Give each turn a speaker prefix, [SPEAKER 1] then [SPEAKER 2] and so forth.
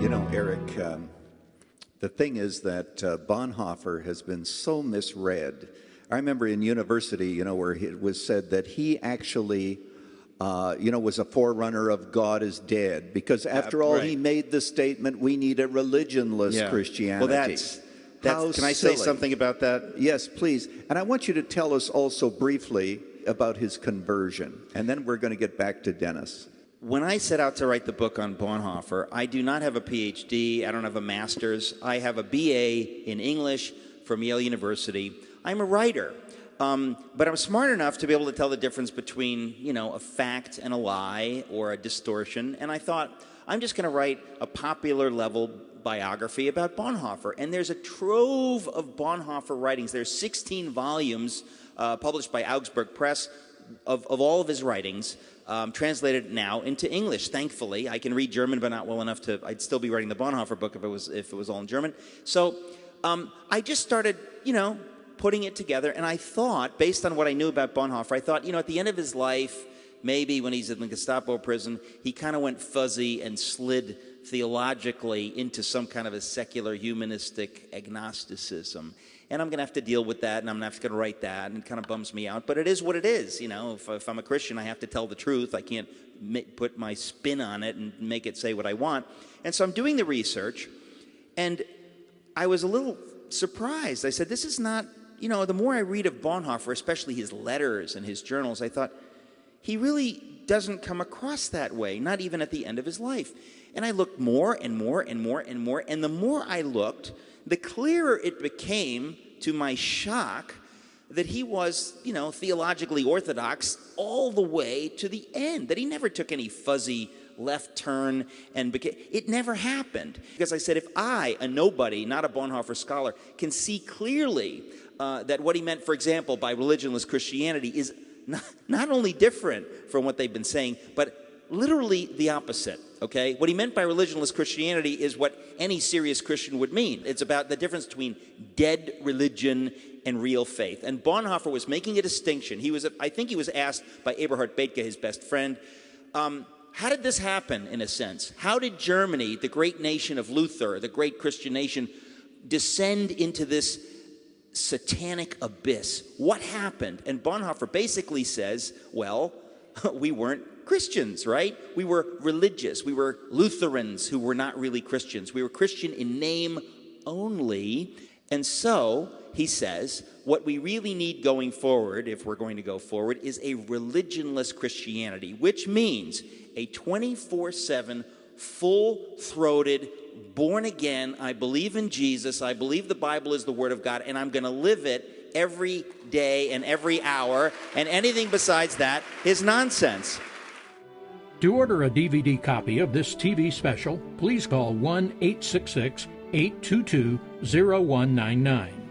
[SPEAKER 1] You know, Eric, the thing is that Bonhoeffer has been so misread. I remember in university, where it was said that he actually, was a forerunner of God is dead. Because after all, he made the statement, we need a religionless Christianity.
[SPEAKER 2] Well, that's can I say something about that?
[SPEAKER 1] Yes, please. And I want you to tell us also briefly about his conversion. And then we're going to get back to Dennis.
[SPEAKER 2] When I set out to write the book on Bonhoeffer, I do not have a PhD. I don't have a master's. I have a BA in English from Yale University. I'm a writer. But I'm smart enough to be able to tell the difference between, a fact and a lie or a distortion. And I thought, I'm just going to write a popular level biography about Bonhoeffer. And there's a trove of Bonhoeffer writings. There's 16 volumes published by Augsburg Press of all of his writings, translated now into English. Thankfully, I can read German, but not well enough to. I'd still be writing the Bonhoeffer book if it was all in German. So I just started, putting it together, and I thought, based on what I knew about Bonhoeffer, I thought, at the end of his life, maybe when he's in the Gestapo prison, he kind of went fuzzy and slid theologically into some kind of a secular humanistic agnosticism. And I'm going to have to deal with that, and I'm going to have to write that, and it kind of bums me out. But it is what it is. If I'm a Christian, I have to tell the truth. I can't put my spin on it and make it say what I want. And so I'm doing the research, and I was a little surprised. I said, this is not, the more I read of Bonhoeffer, especially his letters and his journals, I thought, he really doesn't come across that way, not even at the end of his life. And I looked more and more and more and more, and the more I looked, the clearer it became, to my shock, that he was, theologically orthodox all the way to the end, that he never took any fuzzy left turn and it never happened. Because I said, if I, a nobody, not a Bonhoeffer scholar, can see clearly that what he meant, for example, by religionless Christianity is not only different from what they've been saying, but literally the opposite, okay? What he meant by religionless Christianity is what any serious Christian would mean. It's about the difference between dead religion and real faith. And Bonhoeffer was making a distinction. I think he was asked by Eberhard Bethge, his best friend, how did this happen, in a sense? How did Germany, the great nation of Luther, the great Christian nation, descend into this satanic abyss? What happened? And Bonhoeffer basically says, well, we weren't Christians, right? We were religious. We were Lutherans who were not really Christians. We were Christian in name only. And so, he says, what we really need going forward, if we're going to go forward, is a religionless Christianity, which means a 24/7, full-throated, born-again, I believe in Jesus, I believe the Bible is the Word of God, and I'm going to live it every day and every hour, and anything besides that is nonsense.
[SPEAKER 3] To order a DVD copy of this TV special, please call 1-866-822-0199.